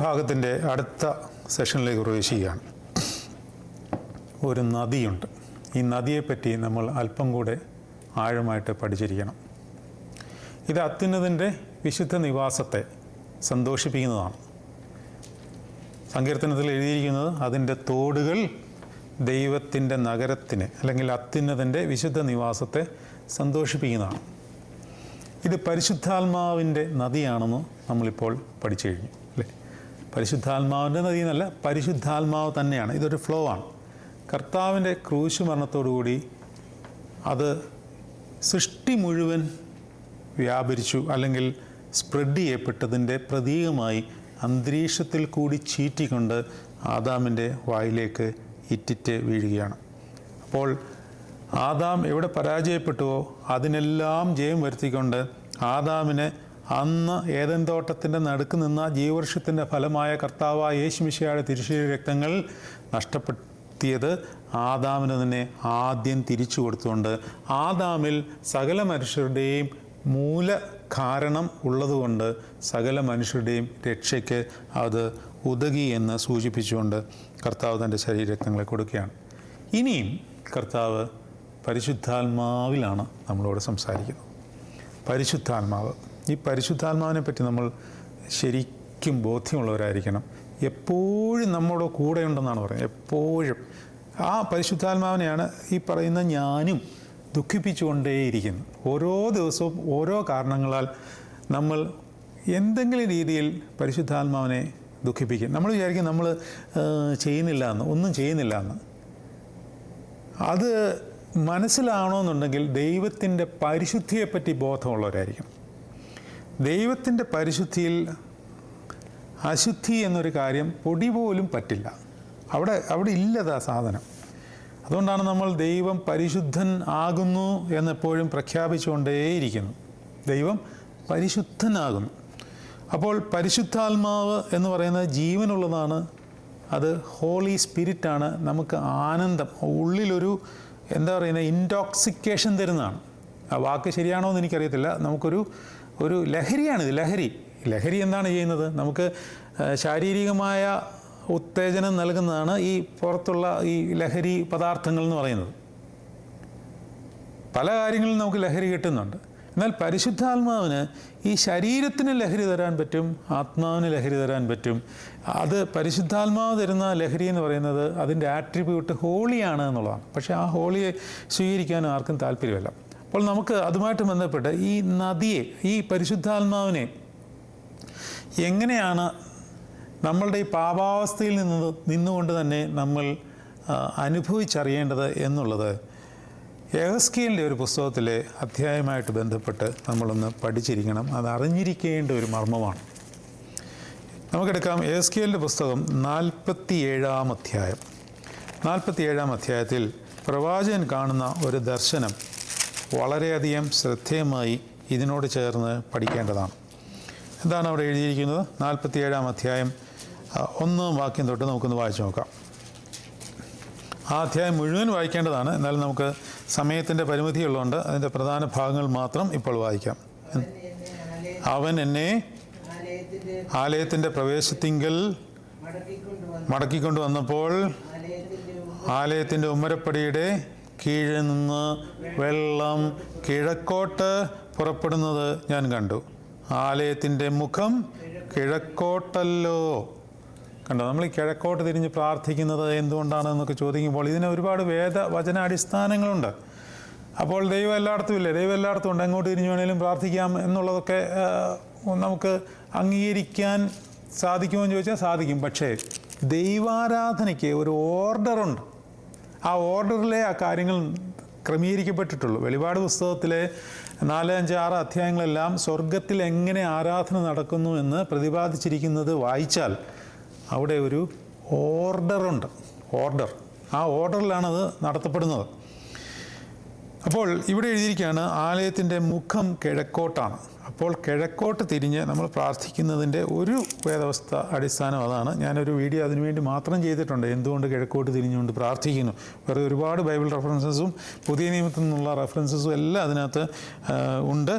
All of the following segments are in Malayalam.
ഭാഗത്തിൻ്റെ അടുത്ത സെഷനിലേക്ക് പ്രവേശിക്കുകയാണ്. ഒരു നദിയുണ്ട്. ഈ നദിയെപ്പറ്റി നമ്മൾ അല്പം കൂടെ ആഴമായിട്ട് പഠിച്ചിരിക്കണം. ഇത് അത്യുന്നതൻ്റെ വിശുദ്ധ നിവാസത്തെ സന്തോഷിപ്പിക്കുന്നതാണ്. സങ്കീർത്തനത്തിൽ എഴുതിയിരിക്കുന്നത് അതിൻ്റെ തോടുകൾ ദൈവത്തിൻ്റെ നഗരത്തിന് അല്ലെങ്കിൽ അത്യുന്നതൻ്റെ വിശുദ്ധ നിവാസത്തെ സന്തോഷിപ്പിക്കുന്നതാണ്. ഇത് പരിശുദ്ധാത്മാവിൻ്റെ നദിയാണെന്ന് നമ്മളിപ്പോൾ പഠിച്ചു കഴിഞ്ഞു അല്ലേ? പരിശുദ്ധാത്മാവിൻ്റെ നദി എന്നല്ല, പരിശുദ്ധാത്മാവ് തന്നെയാണ്. ഇതൊരു ഫ്ലോ ആണ്. കർത്താവിൻ്റെ ക്രൂശ് മരണത്തോടുകൂടി അത് സൃഷ്ടി മുഴുവൻ വ്യാപരിച്ചു അല്ലെങ്കിൽ സ്പ്രെഡ് ചെയ്യപ്പെട്ടതിൻ്റെ പ്രതീകമായി അന്തരീക്ഷത്തിൽ കൂടി ചീറ്റിക്കൊണ്ട് ആദാമിൻ്റെ വായിലേക്ക് ഇറ്റിറ്റ് വീഴുകയാണ്. അപ്പോൾ ആദാം എവിടെ പരാജയപ്പെട്ടുവോ അതിനെല്ലാം ജയം വരുത്തിക്കൊണ്ട് ആദാമിനെ അന്ന് ഏദൻ തോട്ടത്തിൻ്റെ നടുക്ക് നിന്ന ജീവവൃക്ഷത്തിൻ്റെ ഫലമായ കർത്താവായ യേശു മിശിഹായുടെ തിരുശരീര രക്തങ്ങൾ നഷ്ടപ്പെടുത്തിയത് ആദാമിന് തന്നെ ആദ്യം തിരിച്ചു കൊടുത്തുകൊണ്ട് ആദാമിൽ സകല മനുഷ്യരുടെയും മൂല കാരണം ഉള്ളതുകൊണ്ട് സകല മനുഷ്യരുടെയും രക്ഷയ്ക്ക് അത് ഉതകി എന്ന് സൂചിപ്പിച്ചുകൊണ്ട് കർത്താവ് തൻ്റെ ശരീരരക്തങ്ങളെ കൊടുക്കുകയാണ്. ഇനിയും കർത്താവ് പരിശുദ്ധാത്മാവിലാണ് നമ്മളോട് സംസാരിക്കുന്നത്. പരിശുദ്ധാത്മാവ്, ഈ പരിശുദ്ധാത്മാവിനെ പറ്റി നമ്മൾ ശരിക്കും ബോധ്യമുള്ളവരായിരിക്കണം. എപ്പോഴും നമ്മുടെ കൂടെ ഉണ്ടെന്നാണ് പറയുന്നത്. എപ്പോഴും ആ പരിശുദ്ധാത്മാവിനെയാണ് ഈ പറയുന്ന ഞാനും ദുഃഖിപ്പിച്ചുകൊണ്ടേയിരിക്കുന്നു. ഓരോ ദിവസവും ഓരോ കാരണങ്ങളാൽ നമ്മൾ എന്തെങ്കിലും രീതിയിൽ പരിശുദ്ധാത്മാവിനെ ദുഃഖിപ്പിക്കും. നമ്മൾ വിചാരിക്കും നമ്മൾ ചെയ്യുന്നില്ല എന്ന്, ഒന്നും ചെയ്യുന്നില്ല എന്ന്. അത് മനസ്സിലാവണമെന്നുണ്ടെങ്കിൽ ദൈവത്തിൻ്റെ പരിശുദ്ധിയെപ്പറ്റി ബോധമുള്ളവരായിരിക്കും. ദൈവത്തിൻ്റെ പരിശുദ്ധിയിൽ അശുദ്ധി എന്നൊരു കാര്യം പൊടി പോലും പറ്റില്ല. അവിടെ ഇല്ലതാ സാധനം. അതുകൊണ്ടാണ് നമ്മൾ ദൈവം പരിശുദ്ധൻ ആകുന്നു എന്നെപ്പോഴും പ്രഖ്യാപിച്ചുകൊണ്ടേയിരിക്കുന്നു. ദൈവം പരിശുദ്ധനാകുന്നു. അപ്പോൾ പരിശുദ്ധാത്മാവ് എന്ന് പറയുന്നത് ജീവനുള്ളതാണ്. അത് ഹോളി സ്പിരിറ്റാണ്. നമുക്ക് ആനന്ദം, ഉള്ളിലൊരു എന്താ പറയുന്നത്, ഇൻടോക്സിക്കേഷൻ തരുന്നതാണ്. ആ വാക്ക് ശരിയാണോ എന്ന് എനിക്കറിയത്തില്ല. നമുക്കൊരു ലഹരിയാണിത്. ലഹരി എന്താണ് ചെയ്യുന്നത്? നമുക്ക് ശാരീരികമായ ഉത്തേജനം നൽകുന്നതാണ് ഈ പുറത്തുള്ള ഈ ലഹരി പദാർത്ഥങ്ങൾ എന്ന് പറയുന്നത്. പല കാര്യങ്ങളിലും നമുക്ക് ലഹരി കിട്ടുന്നുണ്ട്. എന്നാൽ പരിശുദ്ധാത്മാവിന് ഈ ശരീരത്തിന് ലഹരി തരാൻ പറ്റും, ആത്മാവിന് ലഹരി തരാൻ പറ്റും. അത് പരിശുദ്ധാത്മാവ് തരുന്ന ലഹരി എന്ന് പറയുന്നത് അതിൻ്റെ ആട്രിബ്യൂട്ട് ഹോളിയാണ് എന്നുള്ളതാണ്. പക്ഷേ ആ ഹോളിയെ സ്വീകരിക്കാൻ ആർക്കും താല്പര്യമല്ല. അപ്പോൾ നമുക്ക് അതുമായിട്ട് ബന്ധപ്പെട്ട് ഈ നദിയെ, ഈ പരിശുദ്ധാത്മാവിനെ എങ്ങനെയാണ് നമ്മളുടെ ഈ പാപാവസ്ഥയിൽ നിന്നുകൊണ്ട് തന്നെ നമ്മൾ അനുഭവിച്ചറിയേണ്ടത് എന്നുള്ളത് യെഹെസ്കേലിൻ്റെ ഒരു പുസ്തകത്തിലെ അധ്യായമായിട്ട് ബന്ധപ്പെട്ട് നമ്മളൊന്ന് പഠിച്ചിരിക്കണം. അത് അറിഞ്ഞിരിക്കേണ്ട ഒരു മർമ്മമാണ്. നമുക്കെടുക്കാം യെഹെസ്കേലിൻ്റെ പുസ്തകം 47-ാം അധ്യായം. 47-ാം അധ്യായത്തിൽ പ്രവാചകൻ കാണുന്ന ഒരു ദർശനം വളരെയധികം ശ്രദ്ധേയമായി ഇതിനോട് ചേർന്ന് പഠിക്കേണ്ടതാണ്. എന്താണ് അവിടെ എഴുതിയിരിക്കുന്നത്? 47-ാം അധ്യായം 1 വാക്യം തൊട്ട് നമുക്കൊന്ന് വായിച്ചു നോക്കാം. ആ അധ്യായം മുഴുവൻ വായിക്കേണ്ടതാണ്. എന്നാലും നമുക്ക് സമയത്തിൻ്റെ പരിമിതിയുള്ളതുകൊണ്ട് അതിൻ്റെ പ്രധാന ഭാഗങ്ങൾ മാത്രം ഇപ്പോൾ വായിക്കാം. അവൻ എന്നെ ആലയത്തിൻ്റെ പ്രവേശത്തിങ്കൽ മടക്കിക്കൊണ്ട് വന്നപ്പോൾ ആലയത്തിൻ്റെ ഉമ്മരപ്പടിയുടെ കീഴിൽ നിന്ന് വെള്ളം കിഴക്കോട്ട് പുറപ്പെടുന്നത് ഞാൻ കണ്ടു. ആലയത്തിൻ്റെ മുഖം കിഴക്കോട്ടല്ലോ. കണ്ടോ? നമ്മൾ ഈ കിഴക്കോട്ട് തിരിഞ്ഞ് പ്രാർത്ഥിക്കുന്നത് എന്തുകൊണ്ടാണെന്നൊക്കെ ചോദിക്കുമ്പോൾ ഇതിന് ഒരുപാട് വചനാടിസ്ഥാനങ്ങളുണ്ട്. അപ്പോൾ ദൈവം എല്ലായിടത്തും ഇല്ലേ? ദൈവം എല്ലായിടത്തും ഉണ്ട്. എങ്ങോട്ട് തിരിഞ്ഞു വേണേലും പ്രാർത്ഥിക്കാം എന്നുള്ളതൊക്കെ നമുക്ക് അംഗീകരിക്കാൻ സാധിക്കുമെന്ന് ചോദിച്ചാൽ സാധിക്കും. പക്ഷേ ദൈവാരാധനയ്ക്ക് ഒരു ഓർഡറുണ്ട്. ആ ഓർഡറിലെ ആ കാര്യങ്ങൾ ക്രമീകരിക്കപ്പെട്ടിട്ടുള്ളൂ. വെളിപാട് പുസ്തകത്തിലെ 4, 5, 6 അധ്യായങ്ങളെല്ലാം സ്വർഗത്തിൽ എങ്ങനെ ആരാധന നടക്കുന്നു എന്ന് പ്രതിപാദിച്ചിരിക്കുന്നത് വായിച്ചാൽ അവിടെ ഒരു ഓർഡറുണ്ട്. ആ ഓർഡറിലാണത് നടത്തപ്പെടുന്നത്. അപ്പോൾ ഇവിടെ എഴുതിയിരിക്കുകയാണ് ആലയത്തിൻ്റെ മുഖം കിഴക്കോട്ടാണ്. അപ്പോൾ കിഴക്കോട്ട് തിരിഞ്ഞ് നമ്മൾ പ്രാർത്ഥിക്കുന്നതിൻ്റെ ഒരു വേദവസ്ഥ അടിസ്ഥാനം അതാണ്. ഞാനൊരു വീഡിയോ അതിനുവേണ്ടി മാത്രം ചെയ്തിട്ടുണ്ട്, എന്തുകൊണ്ട് കിഴക്കോട്ട് തിരിഞ്ഞുകൊണ്ട് പ്രാർത്ഥിക്കുന്നു. വേറെ ഒരുപാട് ബൈബിൾ റെഫറൻസസും പുതിയ നിയമത്തിൽ നിന്നുള്ള റെഫറൻസസും എല്ലാം അതിനകത്ത് ഉണ്ട്.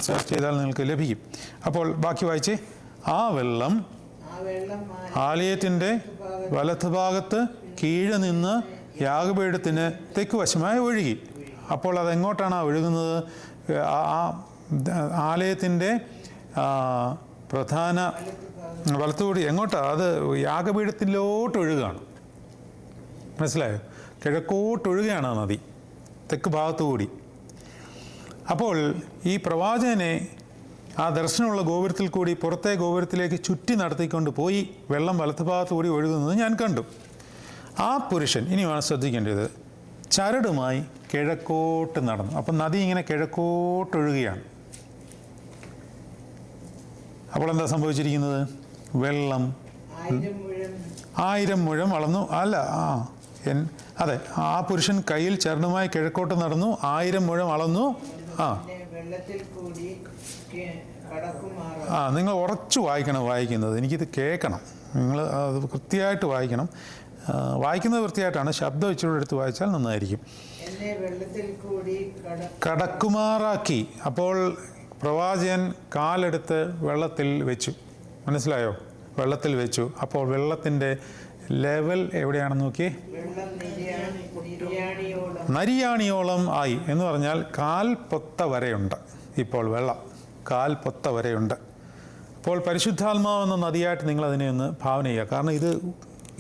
സെർച്ച് ചെയ്താൽ നിങ്ങൾക്ക് ലഭിക്കും. അപ്പോൾ ബാക്കി വായിച്ചേ. ആ വെള്ളം ആലയത്തിൻ്റെ വലത്തുഭാഗത്ത് കീഴെ നിന്ന് യാഗപീഠത്തിന് തെക്ക് വശമായി ഒഴുകി. അപ്പോൾ അതെങ്ങോട്ടാണ് ഒഴുകുന്നത്? ആ ആലയത്തിൻ്റെ പ്രധാന വലത്തുകൂടി എങ്ങോട്ടാണ്? അത് യാഗപീഠത്തിലോട്ട് ഒഴുകുകയാണ്. മനസ്സിലായോ? കിഴക്കോട്ട് ഒഴുകുകയാണ് ആ നദി, തെക്ക് ഭാഗത്തുകൂടി. അപ്പോൾ ഈ പ്രവാചകനെ ആ ദർശനമുള്ള ഗോപുരത്തിൽ കൂടി പുറത്തെ ഗോപുരത്തിലേക്ക് ചുറ്റി നടത്തിക്കൊണ്ട് പോയി വെള്ളം വലത്തുഭാഗത്തു കൂടി ഒഴുകുന്നത് ഞാൻ കണ്ടു. ആ പുരുഷൻ, ഇനിയാണ് ശ്രദ്ധിക്കേണ്ടത്, ചരടുമായി കിഴക്കോട്ട് നടന്നു. അപ്പം നദി ഇങ്ങനെ കിഴക്കോട്ടൊഴുകുകയാണ്. അപ്പോൾ എന്താ സംഭവിച്ചിരിക്കുന്നത്? വെള്ളം 1000 മുഴം അളന്നു. അല്ല, അതെ, ആ പുരുഷൻ കയ്യിൽ ചരടുമായി കിഴക്കോട്ട് നടന്നു, 1000 മുഴം അളന്നു. നിങ്ങൾ ഉറച്ചു വായിക്കുന്നത്, എനിക്കിത് കേൾക്കണം. നിങ്ങൾ അത് കൃത്യമായിട്ട് വായിക്കണം. വായിക്കുന്നത് വൃത്തിയായിട്ടാണ്, ശബ്ദം ഇച്ചിരി എടുത്ത് വായിച്ചാൽ നന്നായിരിക്കും. കടക്കുമാറാക്കി. അപ്പോൾ പ്രവാചകൻ കാലെടുത്ത് വെള്ളത്തിൽ വെച്ചു. മനസ്സിലായോ? വെള്ളത്തിൽ വെച്ചു. അപ്പോൾ വെള്ളത്തിൻ്റെ ലെവൽ എവിടെയാണെന്ന് നോക്കി. നരിയാണിയോളം ആയി എന്ന് പറഞ്ഞാൽ കാൽപ്പൊത്ത വരെയുണ്ട്. ഇപ്പോൾ വെള്ളം കാൽപ്പൊത്ത വരെയുണ്ട്. അപ്പോൾ പരിശുദ്ധാത്മാവെന്ന നദിയായിട്ട് നിങ്ങളതിനെ ഒന്ന് ഭാവന ചെയ്യുക. കാരണം ഇത്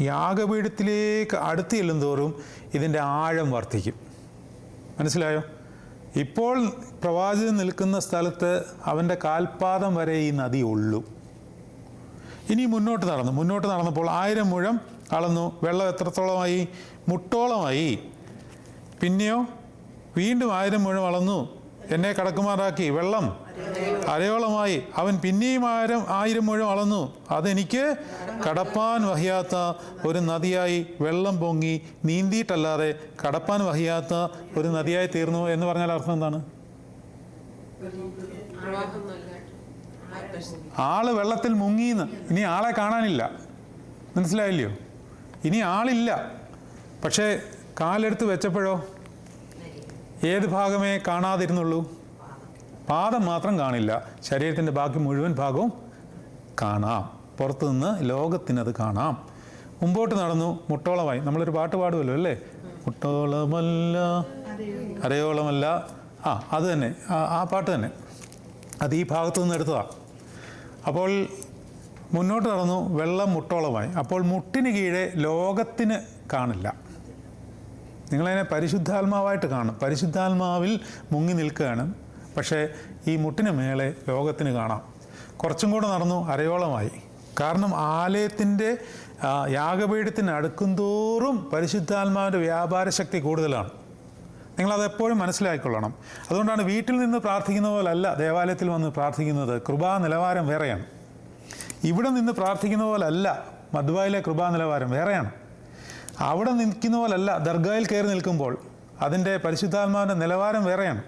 യാഗപീഠത്തിലേക്ക് അടുത്ത് ചെല്ലും തോറും ഇതിൻ്റെ ആഴം വർദ്ധിക്കും. മനസ്സിലായോ? ഇപ്പോൾ പ്രവാചകൻ നിൽക്കുന്ന സ്ഥലത്ത് അവൻ്റെ കാൽപാദം വരെ ഈ നദി ഉള്ളൂ. ഇനി മുന്നോട്ട് നടന്നപ്പോൾ 1000 മുഴം അളന്നു. വെള്ളം എത്രത്തോളമായി? മുട്ടോളമായി. പിന്നെയോ വീണ്ടും 1000 മുഴം അളന്നു. എന്നെ കടക്കുമാറാക്കി. വെള്ളം അരയോളമായി. അവൻ പിന്നെയും 1000 മുഴം അളന്നു. അതെനിക്ക് കടപ്പാൻ വഹിയാത്ത ഒരു നദിയായി വെള്ളം പൊങ്ങി നീന്തിയിട്ടല്ലാതെ കടപ്പാൻ വഹിയാത്ത ഒരു നദിയായി തീർന്നു. എന്ന് പറഞ്ഞാൽ അർത്ഥം എന്താണ്? ആള് വെള്ളത്തിൽ മുങ്ങിന്ന്. ഇനി ആളെ കാണാനില്ല. മനസ്സിലായില്ലയോ? ഇനി ആളില്ല. പക്ഷേ കാലെടുത്ത് വെച്ചപ്പോഴോ ഏത് ഭാഗമേ കാണാതിരുന്നുള്ളൂ? പാദം മാത്രം കാണില്ല, ശരീരത്തിൻ്റെ ബാക്കി മുഴുവൻ ഭാഗവും കാണാം. പുറത്തുനിന്ന് ലോകത്തിനത് കാണാം. മുമ്പോട്ട് നടന്നു. മുട്ടോളമായി. നമ്മളൊരു പാട്ട് പാടുമല്ലോ അല്ലേ? മുട്ടോളമല്ല അരയോളമല്ല. അത് തന്നെ, ആ പാട്ട് തന്നെ. അത് ഈ ഭാഗത്തു നിന്ന് എടുത്തതാണ്. അപ്പോൾ മുന്നോട്ട് നടന്നു. വെള്ളം മുട്ടോളമായി. അപ്പോൾ മുട്ടിന് കീഴെ ലോകത്തിന് കാണില്ല. നിങ്ങളതിനെ പരിശുദ്ധാത്മാവായിട്ട് കാണും. പരിശുദ്ധാത്മാവിൽ മുങ്ങി നിൽക്കുകയാണ്. പക്ഷേ ഈ മുട്ടിന് മേലെ ലോകത്തിന് കാണാം. കുറച്ചും കൂടെ നടന്നു. അരയോളമായി. കാരണം ആലയത്തിൻ്റെ യാഗപീഠത്തിന് അടുക്കും തോറും പരിശുദ്ധാത്മാവിൻ്റെ വ്യാപാര ശക്തി കൂടുതലാണ്. നിങ്ങളതെപ്പോഴും മനസ്സിലാക്കിക്കൊള്ളണം. അതുകൊണ്ടാണ് വീട്ടിൽ നിന്ന് പ്രാർത്ഥിക്കുന്ന പോലല്ല ദേവാലയത്തിൽ വന്ന് പ്രാർത്ഥിക്കുന്നത്. കൃപാ നിലവാരം വേറെയാണ്. ഇവിടെ നിന്ന് പ്രാർത്ഥിക്കുന്ന പോലല്ല മദ്വായിലെ കൃപാ നിലവാരം വേറെയാണ്. അവിടെ നിൽക്കുന്ന പോലല്ല ദർഗായിൽ കയറി നിൽക്കുമ്പോൾ അതിൻ്റെ പരിശുദ്ധാത്മാവിൻ്റെ നിലവാരം വേറെയാണ്.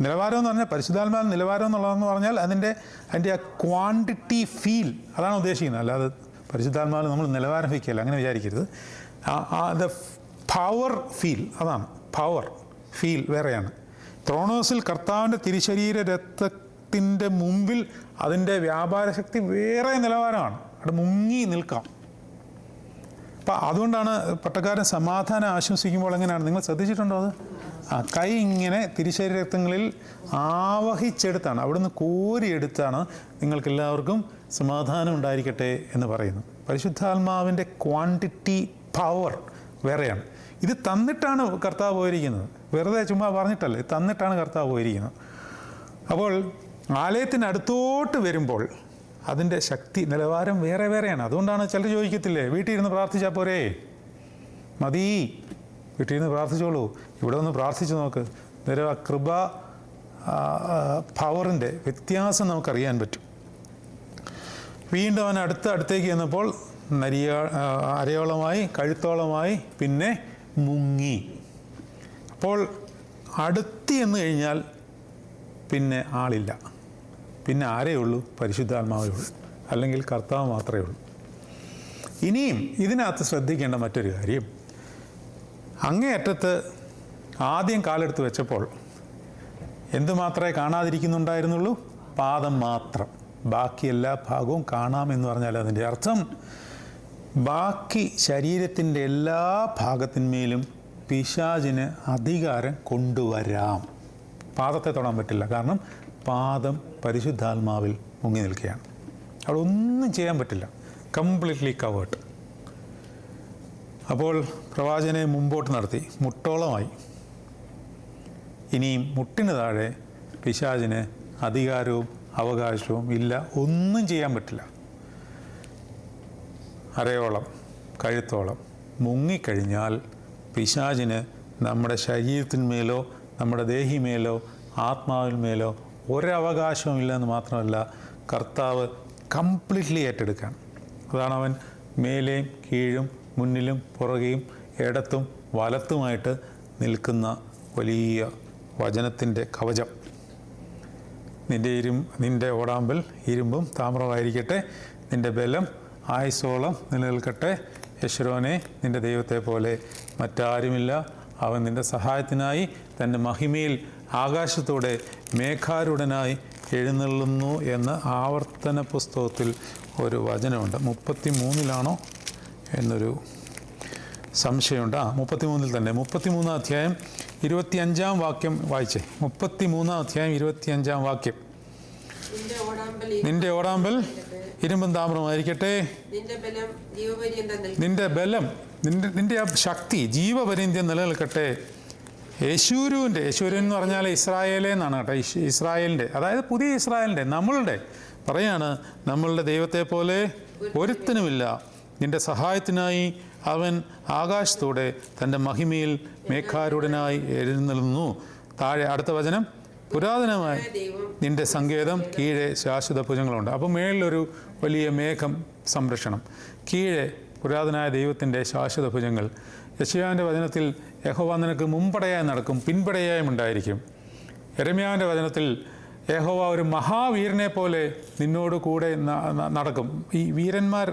നിലവാരം എന്ന് പറഞ്ഞാൽ പരിശുദ്ധാത്മാവിൻ്റെ നിലവാരം എന്നുള്ളതെന്ന് പറഞ്ഞാൽ അതിൻ്റെ ആ ക്വാണ്ടിറ്റി ഫീൽ, അതാണ് ഉദ്ദേശിക്കുന്നത്. അല്ലാതെ പരിശുദ്ധാത്മാവിൽ നമ്മൾ നിലവാരം വയ്ക്കുകയല്ല, അങ്ങനെ വിചാരിക്കരുത്. ദ പവർ ഫീൽ, അതാണ് പവർ ഫീൽ വേറെയാണ്. ത്രോണോസിൽ കർത്താവിൻ്റെ തിരുശരീര രക്തത്തിൻ്റെ മുമ്പിൽ അതിൻ്റെ വ്യാപാരശക്തി വേറെ നിലവാരമാണ്. അവിടെ മുങ്ങി നിൽക്കാം. അപ്പം അതുകൊണ്ടാണ് പട്ടക്കാരൻ സമാധാനം ആശംസിക്കുമ്പോൾ എങ്ങനെയാണ്, നിങ്ങൾ ശ്രദ്ധിച്ചിട്ടുണ്ടോ? അത് കൈ ഇങ്ങനെ തിരുശരീര രക്തങ്ങളിൽ ആവഹിച്ചെടുത്താണ്, അവിടുന്ന് കോരിയെടുത്താണ് നിങ്ങൾക്കെല്ലാവർക്കും സമാധാനം ഉണ്ടായിരിക്കട്ടെ എന്ന് പറയുന്നു. പരിശുദ്ധാത്മാവിൻ്റെ ക്വാണ്ടിറ്റി പവർ വേറെയാണ്. ഇത് തന്നിട്ടാണ് കർത്താവ് പോയിരിക്കുന്നത്. വെറുതെ ചുമ്മാ പറഞ്ഞിട്ടല്ല, ഇത് തന്നിട്ടാണ് കർത്താവ് പോയിരിക്കുന്നത്. അപ്പോൾ ആലയത്തിനടുത്തോട്ട് വരുമ്പോൾ അതിൻ്റെ ശക്തി നിലവാരം വേറെ വേറെയാണ്. അതുകൊണ്ടാണ് ചിലർ ചോദിക്കത്തില്ലേ, വീട്ടിൽ ഇരുന്ന് പ്രാർത്ഥിച്ചാൽ പോരേ? മതി, വീട്ടിൽ ഇരുന്ന് പ്രാർത്ഥിച്ചോളൂ. ഇവിടെ ഒന്ന് പ്രാർത്ഥിച്ച് നോക്ക്. നേരം ആ കൃപ പവറിൻ്റെ വ്യത്യാസം നമുക്കറിയാൻ പറ്റും. വീണ്ടും അവൻ അടുത്തേക്ക് ചെന്നപ്പോൾ അരയോളമായി, കഴുത്തോളമായി, പിന്നെ മുങ്ങി. അപ്പോൾ അടുത്ത് എന്ന് കഴിഞ്ഞാൽ പിന്നെ ആളില്ല. പിന്നെ ആരേ ഉള്ളൂ? പരിശുദ്ധാത്മാവേ ഉള്ളൂ, അല്ലെങ്കിൽ കർത്താവ് മാത്രമേ ഉള്ളൂ. ഇനിയും ഇതിനകത്ത് ശ്രദ്ധിക്കേണ്ട മറ്റൊരു കാര്യം, അങ്ങേയറ്റത്ത് ആദ്യം കാലെടുത്ത് വെച്ചപ്പോൾ എന്തുമാത്രമേ കാണാതിരിക്കുന്നുണ്ടായിരുന്നുള്ളൂ? പാദം മാത്രം. ബാക്കി എല്ലാ ഭാഗവും കാണാം എന്ന് പറഞ്ഞാൽ അതിൻ്റെ അർത്ഥം ബാക്കി ശരീരത്തിൻ്റെ എല്ലാ ഭാഗത്തിന്മേലും പിശാചിന് അധികാരം കൊണ്ടുവരാം. പാദത്തെ തൊടാൻ പറ്റില്ല, കാരണം പാദം പരിശുദ്ധാത്മാവിൽ മുങ്ങി നിൽക്കുകയാണ്. അവിടെ ഒന്നും ചെയ്യാൻ പറ്റില്ല, കംപ്ലീറ്റ്ലി കവേർഡ്. അപ്പോൾ പ്രവാചകനെ മുമ്പോട്ട് നടത്തി, മുട്ടോളമായി. ഇനിയും മുട്ടിന് താഴെ പിശാചിന് അധികാരവും അവകാശവും ഇല്ല, ഒന്നും ചെയ്യാൻ പറ്റില്ല. അരയോളം കഴുത്തോളം മുങ്ങിക്കഴിഞ്ഞാൽ പിശാചിന് നമ്മുടെ ശരീരത്തിന്മേലോ നമ്മുടെ ദേഹിമേലോ ആത്മാവിന്മേലോ ഒരവകാശവും ഇല്ലെന്ന് മാത്രമല്ല, കർത്താവ് കംപ്ലീറ്റ്ലി ഏറ്റെടുക്കുകയാണ്. അതാണ് അവൻ മേലെയും കീഴും മുന്നിലും പുറകെയും ഇടത്തും വലത്തുമായിട്ട് നിൽക്കുന്ന വലിയ വചനത്തിൻ്റെ കവചം. നിൻ്റെ ഓടാമ്പൽ ഇരുമ്പും താമ്രമായിരിക്കട്ടെ, നിൻ്റെ ബലം ആയുസ്സോളം നിലനിൽക്കട്ടെ. യശ്രോനെ, നിൻ്റെ ദൈവത്തെ പോലെ മറ്റാരുമില്ല. അവൻ നിൻ്റെ സഹായത്തിനായി തൻ്റെ മഹിമയിൽ ആകാശത്തോടെ മേഘാരൂഢനായി എഴുന്നള്ളുന്നു എന്ന് ആവർത്തന പുസ്തകത്തിൽ ഒരു വചനമുണ്ട്. 33 എന്നൊരു സംശയമുണ്ട്. 33 തന്നെ. 33 അധ്യായം 25 വാക്യം വായിച്ചേ. 33 അധ്യായം 25 വാക്യം. നിന്റെ ഓടാമ്പൽ ഇരുമ്പും താമ്രമായിരിക്കട്ടെ, നിന്റെ ബലം നിന്റെ ആ ശക്തി ജീവപര്യന്തം നിലനിൽക്കട്ടെ. യേശൂരുവിൻ എന്ന് പറഞ്ഞാൽ ഇസ്രായേലേ എന്നാണ് കേട്ടോ. ഇസ്രായേലിൻ്റെ, അതായത് പുതിയ ഇസ്രായേലിൻ്റെ, നമ്മളുടെ പറയാണ്, നമ്മളുടെ ദൈവത്തെ പോലെ ഒരുത്തനുമില്ല. നിന്റെ സഹായത്തിനായി അവൻ ആകാശത്തോടെ തൻ്റെ മഹിമയിൽ മേഘാരൂഢനായി എഴുന്നള്ളുന്നു. താഴെ അടുത്ത വചനം, പുരാതനമായ നിന്റെ സങ്കേതം കീഴെ ശാശ്വത ഭുജങ്ങളുണ്ട്. അപ്പോൾ മേളിലൊരു വലിയ മേഘം സംരക്ഷണം, കീഴെ പുരാതനായ ദൈവത്തിൻ്റെ ശാശ്വത ഭുജങ്ങൾ. യെശയ്യാവിൻ്റെ വചനത്തിൽ യഹോവ നിനക്ക് മുമ്പടയായി നടക്കും, പിൻപടയായും ഉണ്ടായിരിക്കും. യെരമ്യാവിൻ്റെ വചനത്തിൽ യഹോവ ഒരു മഹാവീരനെ പോലെ നിന്നോട് കൂടെ നടക്കും. ഈ വീരന്മാർ,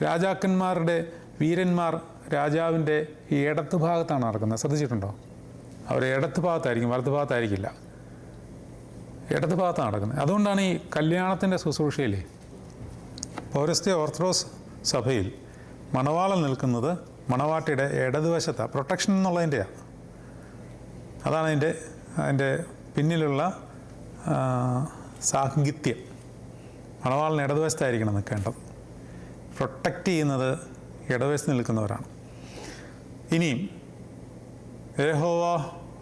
രാജാക്കന്മാരുടെ വീരന്മാർ രാജാവിൻ്റെ ഈ ഇടത്ത് ഭാഗത്താണ് നടക്കുന്നത്. ശ്രദ്ധിച്ചിട്ടുണ്ടോ? അവർ ഇടത്ത് ഭാഗത്തായിരിക്കും, വലത്ത് ഭാഗത്തായിരിക്കില്ല, ഇടത്ത് ഭാഗത്താണ് നടക്കുന്നത്. അതുകൊണ്ടാണ് ഈ കല്യാണത്തിൻ്റെ ശുശ്രൂഷയിൽ പൗരസ്ത്യ ഓർത്തഡോക്സ് സഭയിൽ മണവാളൻ നിൽക്കുന്നത് മണവാട്ടിയുടെ ഇടതുവശത്താണ്. പ്രൊട്ടക്ഷൻ എന്നുള്ളതിൻ്റെയാണ്. അതാണ് അതിൻ്റെ പിന്നിലുള്ള സാഹിത്യം. മണവാളൻ ഇടതുവശത്തായിരിക്കണം നിൽക്കേണ്ടത്. പ്രൊട്ടക്റ്റ് ചെയ്യുന്നത് ഇടതുവശത്ത് നിൽക്കുന്നവരാണ്. ഇനിയും യഹോവ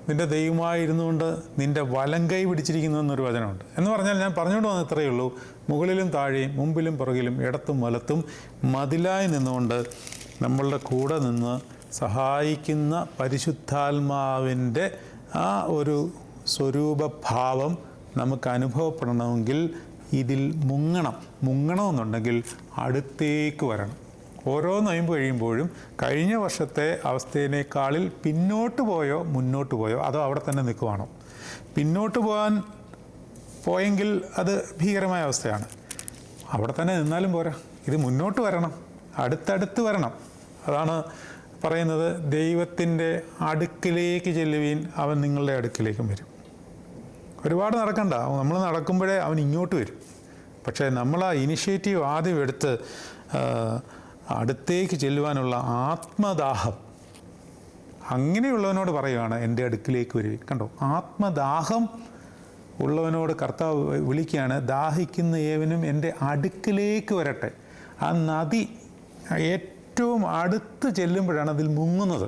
നിൻ്റെ ദൈവമായിരുന്നുകൊണ്ട് നിൻ്റെ വലങ്കൈ പിടിച്ചിരിക്കുന്നു എന്നൊരു വചനമുണ്ട്. എന്ന് പറഞ്ഞാൽ ഞാൻ പറഞ്ഞുകൊണ്ട് വന്ന ഇത്രയേ ഉള്ളൂ. മുകളിലും താഴെയും മുമ്പിലും പുറകിലും ഇടത്തും വലത്തും മതിലായി നിന്നുകൊണ്ട് നമ്മളുടെ കൂടെ നിന്ന് സഹായിക്കുന്ന പരിശുദ്ധാത്മാവിൻ്റെ ആ ഒരു സ്വരൂപഭാവം നമുക്ക് അനുഭവപ്പെടണമെങ്കിൽ ഇതിൽ മുങ്ങണമെന്നുണ്ടെങ്കിൽ അടുത്തേക്ക് വരണം. ഓരോ നൊയമ്പ് കഴിയുമ്പോഴും കഴിഞ്ഞ വർഷത്തെ അവസ്ഥയിനേക്കാളിൽ പിന്നോട്ട് പോയോ മുന്നോട്ട് പോയോ, അതോ അവിടെ തന്നെ നിൽക്കുവാണോ? പിന്നോട്ട് പോയെങ്കിൽ അത് ഭീകരമായ അവസ്ഥയാണ്. അവിടെ തന്നെ നിന്നാലും പോരാ, ഇത് മുന്നോട്ട് വരണം, അടുത്തടുത്ത് വരണം. അതാണ് പറയുന്നത്, ദൈവത്തിൻ്റെ അടുക്കിലേക്ക് ചെല്ലുവീൻ, അവൻ നിങ്ങളുടെ അടുക്കിലേക്കും വരും. ഒരുപാട് നടക്കണ്ട, നമ്മൾ നടക്കുമ്പോഴേ അവൻ ഇങ്ങോട്ട് വരും. പക്ഷേ നമ്മൾ ആ ഇനിഷ്യേറ്റീവ് ആദ്യം എടുത്ത് അടുത്തേക്ക് ചെല്ലുവാനുള്ള ആത്മദാഹം, അങ്ങനെയുള്ളവനോട് പറയുകയാണ് എൻ്റെ അടുക്കിലേക്ക് വരിക. കണ്ടോ, ആത്മദാഹം ഉള്ളവനോട് കർത്താവ് വിളിക്കുകയാണ്, ദാഹിക്കുന്ന ഏവനും എൻ്റെ അടുക്കിലേക്ക് വരട്ടെ. ആ നദി ഏറ്റവും അടുത്ത് ചെല്ലുമ്പോഴാണ് അതിൽ മുങ്ങുന്നത്.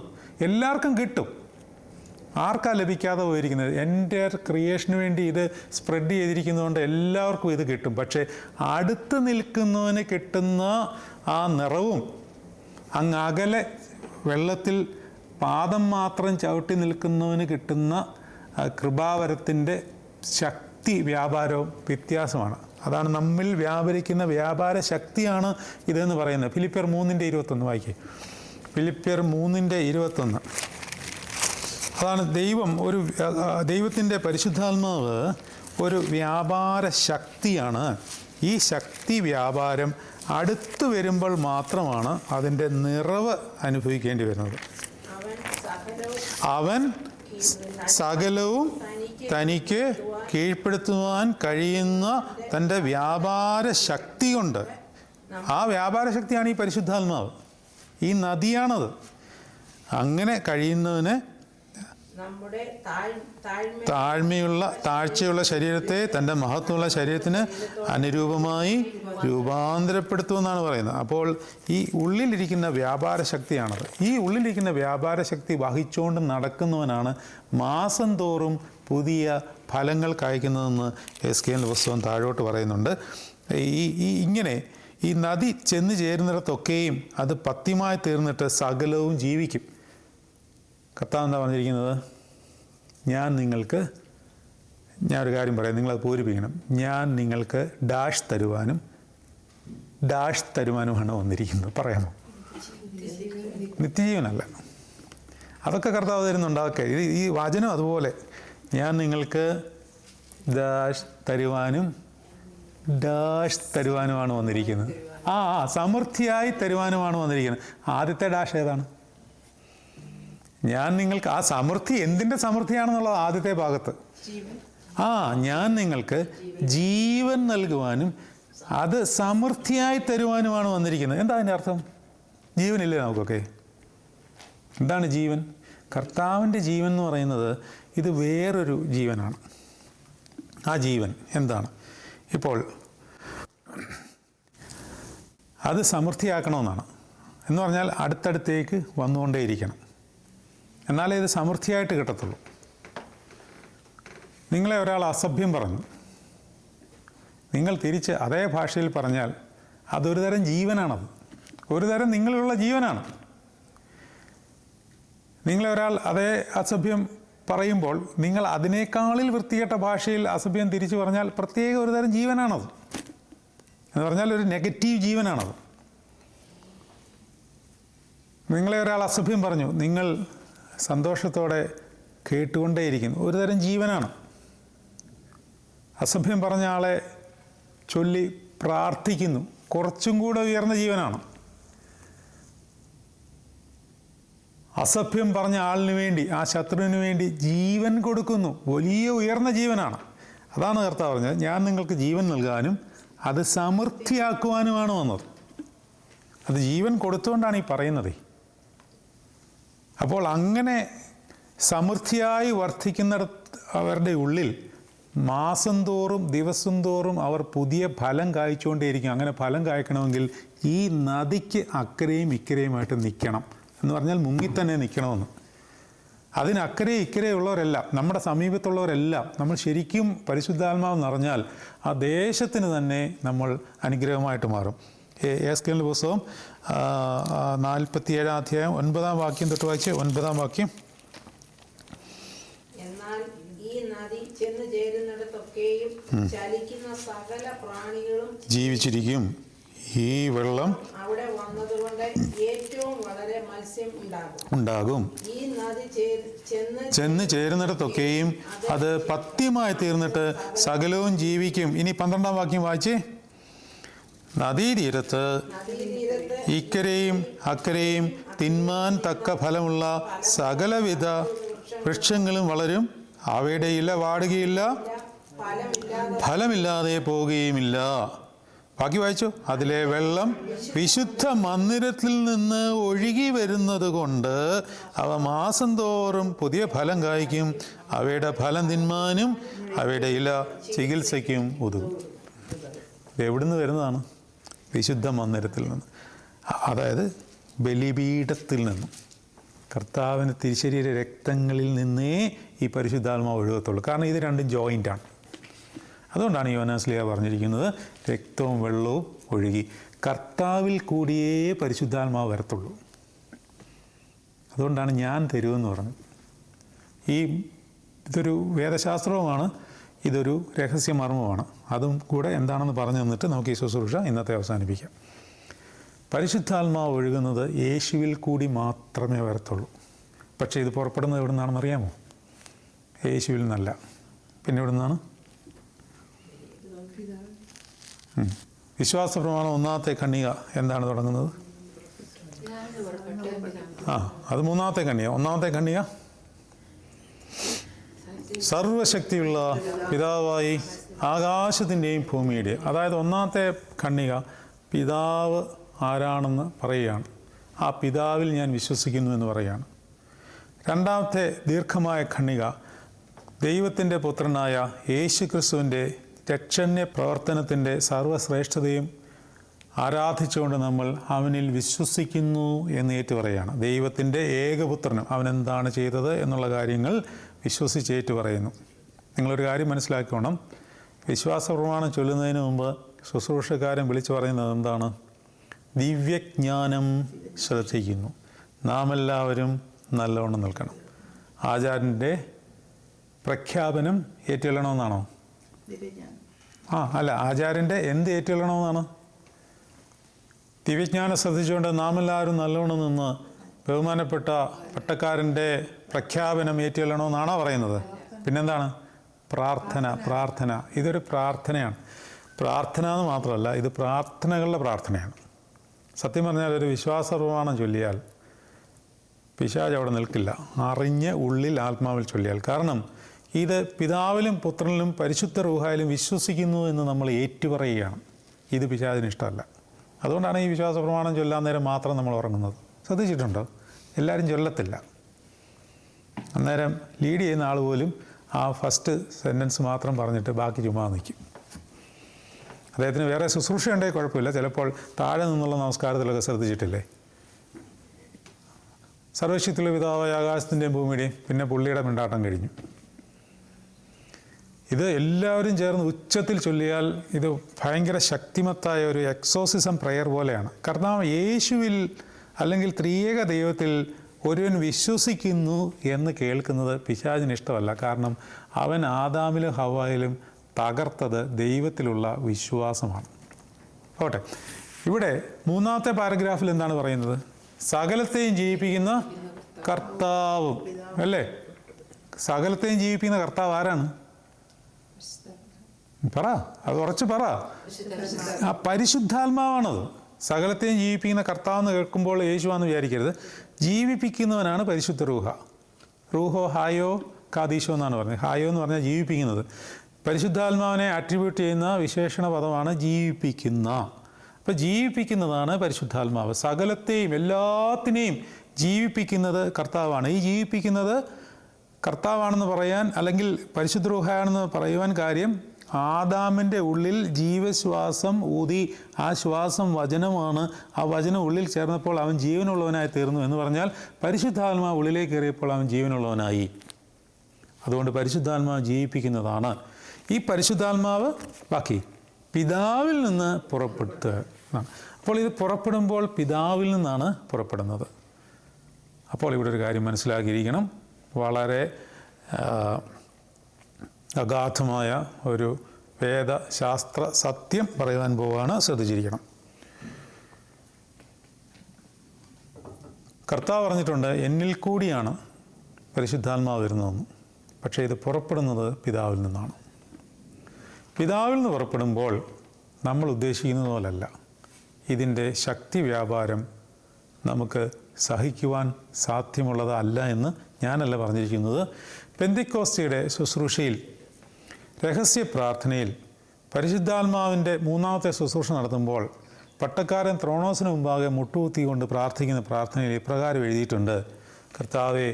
എല്ലാവർക്കും കിട്ടും. ആർക്കാ ലഭിക്കാതെ പോയിരിക്കുന്നത്? എൻ്റെ ക്രിയേഷന് വേണ്ടി ഇത് സ്പ്രെഡ് ചെയ്തിരിക്കുന്നതുകൊണ്ട് എല്ലാവർക്കും ഇത് കിട്ടും. പക്ഷേ അടുത്ത് നിൽക്കുന്നവന് കിട്ടുന്ന ആ നിറവും, അങ്ങ് അകലെ വെള്ളത്തിൽ പാദം മാത്രം ചവിട്ടി നിൽക്കുന്നവന് കിട്ടുന്ന കൃപാവരത്തിൻ്റെ ശക്തി, വ്യാപാരവും വ്യത്യാസമാണ്. അതാണ് നമ്മിൽ വ്യാപരിക്കുന്ന വ്യാപാര ശക്തിയാണ് ഇതെന്ന് പറയുന്നത്. ഫിലിപ്പിയർ 3:21 വായിക്കേ. ഫിലിപ്പിയർ 3:21. അതാണ് ദൈവത്തിൻ്റെ പരിശുദ്ധാത്മാവ് ഒരു വ്യാപാര ശക്തിയാണ്. ഈ ശക്തി വ്യാപാരം അടുത്ത് വരുമ്പോൾ മാത്രമാണ് അതിൻ്റെ നിറവ് അനുഭവിക്കേണ്ടി വരുന്നത്. അവൻ സകലവും തനിക്ക് കീഴ്പ്പെടുത്തുവാൻ കഴിയുന്ന തൻ്റെ വ്യാപാര ശക്തി കൊണ്ട്, ആ വ്യാപാര ശക്തിയാണ് ഈ പരിശുദ്ധാത്മാവ്, ഈ നദിയാണത്. അങ്ങനെ കഴിയുന്നതിന് താഴ്ചയുള്ള ശരീരത്തെ തൻ്റെ മഹത്വമുള്ള ശരീരത്തിന് അനുരൂപമായി രൂപാന്തരപ്പെടുത്തുമെന്നാണ് പറയുന്നത്. അപ്പോൾ ഈ ഉള്ളിലിരിക്കുന്ന വ്യാപാര ശക്തിയാണത്. ഈ ഉള്ളിലിരിക്കുന്ന വ്യാപാര ശക്തി വഹിച്ചുകൊണ്ട് നടക്കുന്നവനാണ് മാസം തോറും പുതിയ ഫലങ്ങൾ കായ്ക്കുന്നതെന്ന് എസ്കേലിൻ്റെ പുസ്തകം താഴോട്ട് പറയുന്നുണ്ട്. ഇങ്ങനെ ഈ നദി ചെന്ന് ചേരുന്നിടത്തൊക്കെയും അത് പത്യമായി തീർന്നിട്ട് സകലവും ജീവിക്കും. കർത്താവ് എന്താ പറഞ്ഞിരിക്കുന്നത്? ഞാനൊരു കാര്യം പറയാം, നിങ്ങളത് പൂരിപ്പിക്കണം. ഞാൻ നിങ്ങൾക്ക് ഡാഷ് തരുവാനുമാണ് വന്നിരിക്കുന്നത്. പറയാമോ? നിത്യജീവനല്ല, അതൊക്കെ കർത്താവ് തരുന്നുണ്ട്. അതൊക്കെ ഈ വചനം അതുപോലെ, ഞാൻ നിങ്ങൾക്ക് ഡാഷ് തരുവാനുമാണ് വന്നിരിക്കുന്നത്. സമൃദ്ധിയായി തരുവാനുമാണ് വന്നിരിക്കുന്നത്. ആദ്യത്തെ ഡാഷ് ഏതാണ്? ഞാൻ നിങ്ങൾക്ക്, ആ സമൃദ്ധി എന്തിൻ്റെ സമൃദ്ധിയാണെന്നുള്ളത് ആദ്യത്തെ ഭാഗത്ത്. ഞാൻ നിങ്ങൾക്ക് ജീവൻ നൽകുവാനും അത് സമൃദ്ധിയായി തരുവാനുമാണ് വന്നിരിക്കുന്നത്. എന്താ അതിൻ്റെ അർത്ഥം? ജീവനില്ലേ നമുക്കൊക്കെ? എന്താണ് ജീവൻ? കർത്താവിൻ്റെ ജീവൻ എന്ന് പറയുന്നത് ഇത് വേറൊരു ജീവനാണ്. ആ ജീവൻ എന്താണ്? ഇപ്പോൾ അത് സമൃദ്ധിയാക്കണമെന്നാണ്. എന്ന് പറഞ്ഞാൽ അടുത്തടുത്തേക്ക് വന്നുകൊണ്ടേയിരിക്കണം, എന്നാലേ ഇത് സമൃദ്ധിയായിട്ട് കിട്ടത്തുള്ളൂ. നിങ്ങളെ ഒരാൾ അസഭ്യം പറഞ്ഞു, നിങ്ങൾ തിരിച്ച് അതേ ഭാഷയിൽ പറഞ്ഞാൽ അതൊരു തരം ജീവനാണത്, ഒരു തരം നിങ്ങളിലുള്ള ജീവനാണ്. നിങ്ങളെ ഒരാൾ അതേ അസഭ്യം പറയുമ്പോൾ നിങ്ങൾ അതിനേക്കാളിൽ വൃത്തികെട്ട ഭാഷയിൽ അസഭ്യം തിരിച്ചു പറഞ്ഞാൽ പ്രത്യേക ഒരു തരം ജീവനാണത്. എന്ന് പറഞ്ഞാൽ ഒരു നെഗറ്റീവ് ജീവനാണത്. നിങ്ങളെ ഒരാൾ അസഭ്യം പറഞ്ഞു, നിങ്ങൾ സന്തോഷത്തോടെ കേട്ടുകൊണ്ടേയിരിക്കുന്നു, ഒരു തരം ജീവനാണ്. അസഭ്യം പറഞ്ഞ ആളെ ചൊല്ലി പ്രാർത്ഥിക്കുന്നു, കുറച്ചും കൂടെ ഉയർന്ന ജീവനാണ്. അസഭ്യം പറഞ്ഞ ആളിന് വേണ്ടി, ആ ശത്രുവിന് വേണ്ടി ജീവൻ കൊടുക്കുന്നു, വലിയ ഉയർന്ന ജീവനാണ്. അതാണ് കർത്താവ് പറഞ്ഞത്, ഞാൻ നിങ്ങൾക്ക് ജീവൻ നൽകാനും അത് സമൃദ്ധിയാക്കുവാനുമാണ് വന്നത്. അത് ജീവൻ കൊടുത്തുകൊണ്ടാണ് ഈ പറയുന്നത്. അപ്പോൾ അങ്ങനെ സമൃദ്ധിയായി അവരുടെ ഉള്ളിൽ മാസം തോറും ദിവസം തോറും അവർ പുതിയ ഫലം കായ്ച്ചുകൊണ്ടേയിരിക്കും. അങ്ങനെ ഫലം കായ്ക്കണമെങ്കിൽ ഈ നദിക്ക് അക്കരയും ഇക്കരയുമായിട്ട് നിൽക്കണം. എന്ന് പറഞ്ഞാൽ മുങ്ങി തന്നെ നിൽക്കണമെന്ന്. അതിനക്കരെ ഇക്കരെയുള്ളവരെല്ലാം, നമ്മുടെ സമീപത്തുള്ളവരെല്ലാം നമ്മൾ ശരിക്കും പരിശുദ്ധാത്മാവ് നിറഞ്ഞാൽ ആ ദേശത്തിന് തന്നെ നമ്മൾ അനുഗ്രഹമായിട്ട് മാറും. എസ്കേലിൻ്റെ പുസ്തകം 47 അധ്യായം 9 വാക്യം തൊട്ട് വായിച്ച്. 9 വാക്യം. എന്നാൽ ഈ നദി ചെന്ന് ചേരുന്നിടത്തൊക്കെയും ചലിക്കുന്ന സകല പ്രാണികളും ജീവിച്ചിരിക്കും. ഈ വെള്ളം അവിടെ വന്നതുകൊണ്ട് ഏറ്റവും വളരെ മത്സ്യം ഉണ്ടാകും. ഈ നദി ചെന്ന് ചേരുന്നിടത്തൊക്കെയും അത് പത്യമായി തീർന്നിട്ട് സകലവും ജീവിക്കും. ഇനി 12 വാക്യം വായിച്ചേ. നദീതീരത്ത് ഇക്കരെയും അക്കരെയും തിന്മാൻ തക്ക ഫലമുള്ള സകലവിധ വൃക്ഷങ്ങളും വളരും, അവയുടെ ഇല വാടുകയില്ല, ഫലമില്ലാതെ പോവുകയുമില്ല. ബാക്കി വായിച്ചു. അതിലെ വെള്ളം വിശുദ്ധ മന്ദിരത്തിൽ നിന്ന് ഒഴുകി വരുന്നത് കൊണ്ട് അവ മാസം തോറും പുതിയ ഫലം കായ്ക്കും, അവയുടെ ഫലം തിന്മാനും അവയുടെ ഇല ചികിത്സയ്ക്കും ഉതകും. ഇത് എവിടുന്ന് വരുന്നതാണ്? വിശുദ്ധ മന്ദിരത്തിൽ നിന്ന്, അതായത് ബലിപീഠത്തിൽ നിന്നും. കർത്താവിന് തിരുശരീര രക്തങ്ങളിൽ നിന്നേ ഈ പരിശുദ്ധാത്മാവ് ഒഴുകത്തുള്ളൂ. കാരണം ഇത് രണ്ടും ജോയിൻ്റാണ്. അതുകൊണ്ടാണ് യോഹന്നാൻ പറഞ്ഞിരിക്കുന്നത് രക്തവും വെള്ളവും ഒഴുകി. കർത്താവിൽ കൂടിയേ പരിശുദ്ധാത്മാവ് വരത്തുള്ളൂ. അതുകൊണ്ടാണ് ഞാൻ തരുമെന്ന് പറഞ്ഞത്. ഇതൊരു വേദശാസ്ത്രവുമാണ്, ഇതൊരു രഹസ്യമർമ്മമാണ്. അതും കൂടെ എന്താണെന്ന് പറഞ്ഞു തന്നിട്ട് നമുക്ക് ഈ ശുശ്രൂഷ ഇന്നത്തെ അവസാനിപ്പിക്കാം. പരിശുദ്ധാത്മാവ് ഒഴുകുന്നത് യേശുവിൽ കൂടി മാത്രമേ വരത്തുള്ളൂ. പക്ഷേ ഇത് പുറപ്പെടുന്നത് എവിടെ നിന്നാണെന്ന് അറിയാമോ? യേശുവിൽ നിന്നല്ല. പിന്നെ എവിടെ നിന്നാണ്? വിശ്വാസ പ്രമാണം 1-ാമത്തെ ഖണ്ഡിക എന്താണ് തുടങ്ങുന്നത്? അത് 3-ാമത്തെ ഖണ്ഡിക. 1-ാമത്തെ ഖണ്ഡിക സർവശക്തിയുള്ള പിതാവായി ആകാശത്തിൻ്റെയും ഭൂമിയുടെയും. അതായത് ഒന്നാമത്തെ ഖണ്ഡിക പിതാവ് ആരാണെന്ന് പറയുകയാണ്. ആ പിതാവിൽ ഞാൻ വിശ്വസിക്കുന്നു എന്ന് പറയുകയാണ്. രണ്ടാമത്തെ ദീർഘമായ ഖണ്ഡിക ദൈവത്തിൻ്റെ പുത്രനായ യേശുക്രിസ്തുവിൻ്റെ രക്ഷണ്യ പ്രവർത്തനത്തിൻ്റെ സർവ്വശ്രേഷ്ഠതയും ആരാധിച്ചുകൊണ്ട് നമ്മൾ അവനിൽ വിശ്വസിക്കുന്നു എന്ന് ഏറ്റു പറയുകയാണ്. ദൈവത്തിൻ്റെ ഏകപുത്രനും അവൻ എന്താണ് ചെയ്തത് എന്നുള്ള കാര്യങ്ങൾ വിശ്വസിച്ചേറ്റു പറയുന്നു. നിങ്ങളൊരു കാര്യം മനസ്സിലാക്കണം, വിശ്വാസ പ്രമാണം ചൊല്ലുന്നതിന് മുമ്പ് ശുശ്രൂഷക്കാരൻ വിളിച്ചു പറയുന്നത് എന്താണ്? ദിവ്യജ്ഞാനം ശ്രദ്ധിക്കുന്നു. നാം എല്ലാവരും നല്ലവണ്ണം നിൽക്കണം. ആചാര്യൻ്റെ പ്രഖ്യാപനം ഏറ്റുകൊള്ളണമെന്നാണോ? അല്ല, ആചാര്യൻ്റെ എന്ത് ഏറ്റുകൊള്ളണമെന്നാണ്? ദിവ്യജ്ഞാനം ശ്രദ്ധിച്ചുകൊണ്ട് നാം എല്ലാവരും നല്ലവണ്ണം നിന്ന് ബഹുമാനപ്പെട്ട പട്ടക്കാരൻ്റെ പ്രഖ്യാപനം ഏറ്റുകൊള്ളണമെന്നാണോ പറയുന്നത്? പിന്നെന്താണ്? പ്രാർത്ഥന. ഇതൊരു പ്രാർത്ഥനയാണ്. പ്രാർത്ഥന എന്ന് മാത്രമല്ല, ഇത് പ്രാർത്ഥനകളുടെ പ്രാർത്ഥനയാണ്. സത്യം പറഞ്ഞാൽ ഒരു വിശ്വാസ പ്രമാണം ചൊല്ലിയാൽ പിശാച് അവിടെ നിൽക്കില്ല, അറിഞ്ഞ് ഉള്ളിൽ ആത്മാവിൽ ചൊല്ലിയാൽ. കാരണം ഇത് പിതാവിലും പുത്രനിലും പരിശുദ്ധ റൂഹായിലും വിശ്വസിക്കുന്നു എന്ന് നമ്മൾ ഏറ്റുപറയുകയാണ്. ഇത് പിശാചിന് ഇഷ്ടമല്ല. അതുകൊണ്ടാണ് ഈ വിശ്വാസ പ്രമാണം ചൊല്ലാൻ നേരം മാത്രം നമ്മൾ ഉറങ്ങുന്നത്. ശ്രദ്ധിച്ചിട്ടുണ്ടോ? എല്ലാവരും ചൊല്ലത്തില്ല. അന്നേരം ലീഡ് ചെയ്യുന്ന ആൾ പോലും ആ ഫസ്റ്റ് സെൻറ്റൻസ് മാത്രം പറഞ്ഞിട്ട് ബാക്കി ചുമ്മാ നിൽക്കും. അദ്ദേഹത്തിന് വേറെ ശുശ്രൂഷ ഉണ്ടെങ്കിൽ കുഴപ്പമില്ല. ചിലപ്പോൾ താഴെ നിന്നുള്ള നമസ്കാരത്തിലൊക്കെ ശ്രദ്ധിച്ചിട്ടില്ലേ? സർവശക്തിയുള്ള പിതാവായ ആകാശത്തിൻ്റെയും ഭൂമിയുടെയും, പിന്നെ പുള്ളിയുടെ മിണ്ടാട്ടം കഴിഞ്ഞു. ഇത് എല്ലാവരും ചേർന്ന് ഉച്ചത്തിൽ ചൊല്ലിയാൽ ഇത് ഭയങ്കര ശക്തിമത്തായ ഒരു എക്സോസിസം പ്രെയർ പോലെയാണ്. കർത്താവ് യേശുവിൽ അല്ലെങ്കിൽ ത്രിയേക ദൈവത്തിൽ ഒരുവൻ വിശ്വസിക്കുന്നു എന്ന് കേൾക്കുന്നത് പിശാചിന് ഇഷ്ടമല്ല. കാരണം അവൻ ആദാമിലും ഹവ്വായിലും തകർത്തത് ദൈവത്തിലുള്ള വിശ്വാസമാണ്. പോട്ടെ, ഇവിടെ മൂന്നാമത്തെ പാരഗ്രാഫിൽ എന്താണ് പറയുന്നത്? സകലത്തെയും ജീവിപ്പിക്കുന്ന കർത്താവും, അല്ലേ? സകലത്തെയും ജീവിപ്പിക്കുന്ന കർത്താവ് ആരാണ്? പറ, അത് ഉറച്ച് പറ. ആ പരിശുദ്ധാത്മാവാണത്. സകലത്തെയും ജീവിപ്പിക്കുന്ന കർത്താവെന്ന് കേൾക്കുമ്പോൾ യേശുവാന്ന് വിചാരിക്കരുത്. ജീവിപ്പിക്കുന്നവനാണ് പരിശുദ്ധ റൂഹ. റൂഹോ ഹായോ കാദീശോ എന്നാണ് പറഞ്ഞത്. ഹായോ എന്ന് പറഞ്ഞാൽ ജീവിപ്പിക്കുന്നത്. പരിശുദ്ധാത്മാവിനെ അട്രിബ്യൂട്ട് ചെയ്യുന്ന വിശേഷണ പദമാണ് ജീവിപ്പിക്കുന്ന. അപ്പോൾ ജീവിപ്പിക്കുന്നതാണ് പരിശുദ്ധാത്മാവ്. സകലത്തെയും എല്ലാത്തിനെയും ജീവിപ്പിക്കുന്നത് കർത്താവാണ്. ഈ ജീവിപ്പിക്കുന്നത് കർത്താവാണെന്ന് പറയാൻ, അല്ലെങ്കിൽ പരിശുദ്ധ റൂഹാണെന്ന് പറയുവാൻ കാര്യം, ആദാമിൻ്റെ ഉള്ളിൽ ജീവശ്വാസം ഊതി, ആ ശ്വാസം വചനമാണ്. ആ വചനം ഉള്ളിൽ ചേർന്നപ്പോൾ അവൻ ജീവനുള്ളവനായി തീർന്നു എന്ന് പറഞ്ഞാൽ പരിശുദ്ധാത്മാവ് ഉള്ളിലേക്ക് കയറിയപ്പോൾ അവൻ ജീവനുള്ളവനായി. അതുകൊണ്ട് പരിശുദ്ധാത്മാവ് ജീവിപ്പിക്കുന്നതാണ്. ഈ പരിശുദ്ധാത്മാവ് ബാക്കി പിതാവിൽ നിന്ന് പുറപ്പെടുത്തുക. അപ്പോൾ ഇത് പുറപ്പെടുമ്പോൾ പിതാവിൽ നിന്നാണ് പുറപ്പെടുന്നത്. അപ്പോൾ ഇവിടെ ഒരു കാര്യം മനസ്സിലാക്കിയിരിക്കണം. വളരെ അഗാധമായ ഒരു വേദശാസ്ത്ര സത്യം പറയുവാൻ പോവുകയാണ്. ശ്രദ്ധിച്ചിരിക്കണം. കർത്താവ് പറഞ്ഞിട്ടുണ്ട്, എന്നിൽ കൂടിയാണ് പരിശുദ്ധാത്മാവ് വരുന്നതെന്ന്. പക്ഷേ ഇത് പുറപ്പെടുന്നത് പിതാവിൽ നിന്നാണ്. പിതാവിൽ നിന്ന് പുറപ്പെടുമ്പോൾ നമ്മൾ ഉദ്ദേശിക്കുന്നത് പോലല്ല. ഇതിൻ്റെ ശക്തി വ്യാപാരം നമുക്ക് സഹിക്കുവാൻ സാധ്യമുള്ളതല്ല എന്ന് ഞാനല്ല പറഞ്ഞിരിക്കുന്നത്. പെന്തിക്കോസ്തിയുടെ ശുശ്രൂഷയിൽ, രഹസ്യ പ്രാർത്ഥനയിൽ, പരിശുദ്ധാത്മാവിൻ്റെ മൂന്നാമത്തെ ശുശ്രൂഷ നടത്തുമ്പോൾ പട്ടക്കാരൻ ത്രോണോസിന് മുമ്പാകെ മുട്ടുകുത്തിക്കൊണ്ട് പ്രാർത്ഥിക്കുന്ന പ്രാർത്ഥനയിൽ ഇപ്രകാരം എഴുതിയിട്ടുണ്ട്: കർത്താവേ,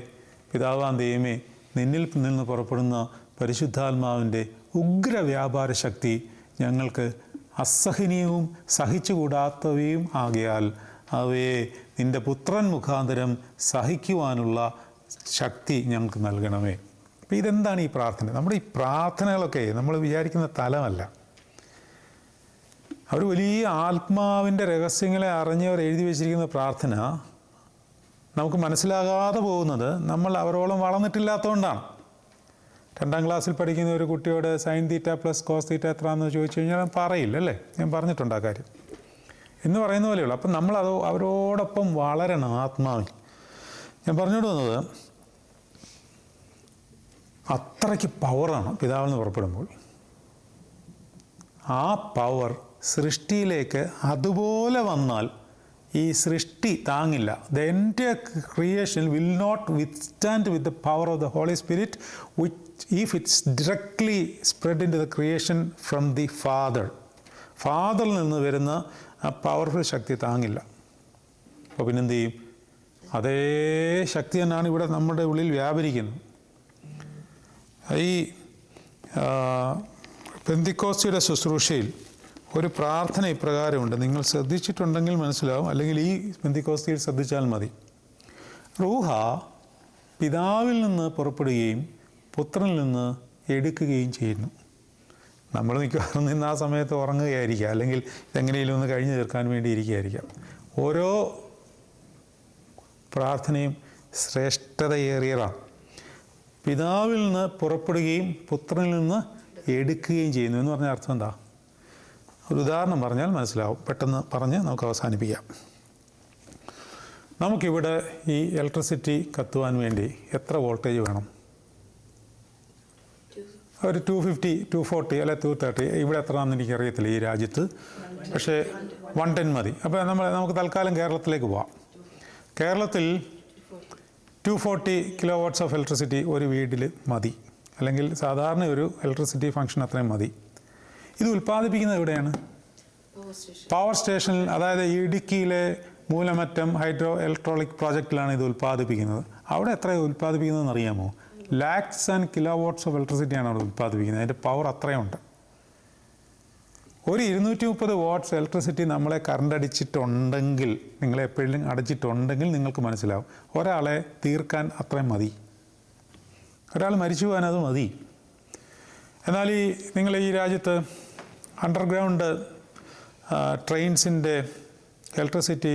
പിതാവാം ദൈവമേ, നിന്നിൽ നിന്ന് പുറപ്പെടുന്ന പരിശുദ്ധാത്മാവിൻ്റെ ഉഗ്രവ്യാപാര ശക്തി ഞങ്ങൾക്ക് അസഹനീയവും സഹിച്ചുകൂടാത്തവയും ആകയാൽ അവയെ നിൻ്റെ പുത്രൻ മുഖാന്തരം സഹിക്കുവാനുള്ള ശക്തി ഞങ്ങൾക്ക് നൽകണമേ. അപ്പോൾ ഇതെന്താണ് ഈ പ്രാർത്ഥന? നമ്മുടെ ഈ പ്രാർത്ഥനകളൊക്കെ നമ്മൾ വിചാരിക്കുന്ന തലമല്ല. അവർ വലിയ ആത്മാവിൻ്റെ രഹസ്യങ്ങളെ അറിഞ്ഞവർ എഴുതി വച്ചിരിക്കുന്ന പ്രാർത്ഥന നമുക്ക് മനസ്സിലാകാതെ പോകുന്നത് നമ്മൾ അവരോളം വളർന്നിട്ടില്ലാത്തതുകൊണ്ടാണ്. 2ാം ക്ലാസ്സിൽ പഠിക്കുന്ന ഒരു കുട്ടിയോട് sine theta plus cos theta എത്ര എന്ന് ചോദിച്ചു കഴിഞ്ഞാൽ പറയില്ല, അല്ലേ? ഞാൻ പറഞ്ഞിട്ടുണ്ട് ആ കാര്യം എന്ന് പറയുന്ന പോലെയുള്ളൂ. അപ്പം നമ്മളത് അവരോടൊപ്പം വളരണം ആത്മാവിൽ. ഞാൻ പറഞ്ഞുകൊണ്ട് വന്നത് അത്രയ്ക്ക് പവറാണ് പിതാവിൽ നിന്ന് പുറപ്പെടുമ്പോൾ. ആ പവർ സൃഷ്ടിയിലേക്ക് അതുപോലെ വന്നാൽ ഈ സൃഷ്ടി താങ്ങില്ല. The entire creation will not withstand with the power of the Holy Spirit which if it's directly spread into the creation from the Father, ഫാദറിൽ നിന്ന് വരുന്ന ആ പവർഫുൾ ശക്തി താങ്ങില്ല. അപ്പോൾ പിന്നെന്ത് ചെയ്യും? അതേ ശക്തി തന്നെയാണ് ഇവിടെ നമ്മുടെ ഉള്ളിൽ വ്യാപരിക്കുന്നത്. ഈ പെന്തിക്കോസ്തിയുടെ ശുശ്രൂഷയിൽ ഒരു പ്രാർത്ഥന ഇപ്രകാരമുണ്ട്. നിങ്ങൾ ശ്രദ്ധിച്ചിട്ടുണ്ടെങ്കിൽ മനസ്സിലാവും, അല്ലെങ്കിൽ ഈ പെന്തിക്കോസ്തിയിൽ ശ്രദ്ധിച്ചാൽ മതി. റൂഹ പിതാവിൽ നിന്ന് പുറപ്പെടുകയും പുത്രനിൽ നിന്ന് എടുക്കുകയും ചെയ്യുന്നു. നമ്മൾ മിക്കവാറും നിന്ന് ആ സമയത്ത് ഉറങ്ങുകയായിരിക്കാം, അല്ലെങ്കിൽ ഇതെങ്ങനെയും ഒന്ന് കഴിഞ്ഞു തീർക്കാൻ വേണ്ടി ഇരിക്കുകയായിരിക്കാം. ഓരോ പ്രാർത്ഥനയും ശ്രേഷ്ഠതയേറിയതാണ്. പിതാവിൽ നിന്ന് പുറപ്പെടുകയും പുത്രനിൽ നിന്ന് എടുക്കുകയും ചെയ്യുന്നു എന്ന് പറഞ്ഞ അർത്ഥം എന്താ? ഒരു ഉദാഹരണം പറഞ്ഞാൽ മനസ്സിലാവും. പെട്ടെന്ന് പറഞ്ഞ് നമുക്ക് അവസാനിപ്പിക്കാം. നമുക്കിവിടെ ഈ ഇലക്ട്രിസിറ്റി കത്തുവാൻ വേണ്ടി എത്ര വോൾട്ടേജ് വേണം? ഒരു 250, 240 അല്ലെ 230. ഇവിടെ എത്രയാണെന്ന് എനിക്കറിയത്തില്ല ഈ രാജ്യത്ത്, പക്ഷേ 110 മതി. അപ്പോൾ നമുക്ക് തൽക്കാലം കേരളത്തിലേക്ക് പോവാം. കേരളത്തിൽ 240 കിലോ വാട്ട്സ് ഓഫ് ഇലക്ട്രിസിറ്റി ഒരു വീട്ടിൽ മതി, അല്ലെങ്കിൽ സാധാരണ ഒരു ഇലക്ട്രിസിറ്റി ഫംഗ്ഷൻ അത്രയും മതി. ഇത് ഉൽപ്പാദിപ്പിക്കുന്നത് എവിടെയാണ്? പവർ സ്റ്റേഷനിൽ, അതായത് ഇടുക്കിയിലെ മൂലമറ്റം ഹൈഡ്രോ ഇലക്ട്രോണിക് പ്രോജക്റ്റിലാണ് ഇത് ഉൽപ്പാദിപ്പിക്കുന്നത്. അവിടെ എത്രയാണ് ഉൽപ്പാദിപ്പിക്കുന്നതെന്ന് അറിയാമോ? Lakhs and kilowatts of ഇലക്ട്രിസിറ്റിയാണ് അവിടെ ഉൽപ്പാദിപ്പിക്കുന്നത്. അതിൻ്റെ പവർ അത്രയുണ്ട്. ഒരു 230 വാട്ട്സ് ഇലക്ട്രിസിറ്റി നമ്മളെ കറണ്ട് അടിച്ചിട്ടുണ്ടെങ്കിൽ, നിങ്ങളെ എപ്പോഴും അടച്ചിട്ടുണ്ടെങ്കിൽ നിങ്ങൾക്ക് മനസ്സിലാവും, ഒരാളെ തീർക്കാൻ അത്രയും മതി. ഒരാൾ മരിച്ചു പോകാൻ അത് മതി. എന്നാൽ നിങ്ങൾ ഈ രാജ്യത്ത് അണ്ടർഗ്രൗണ്ട് ട്രെയിൻസിൻ്റെ ഇലക്ട്രിസിറ്റി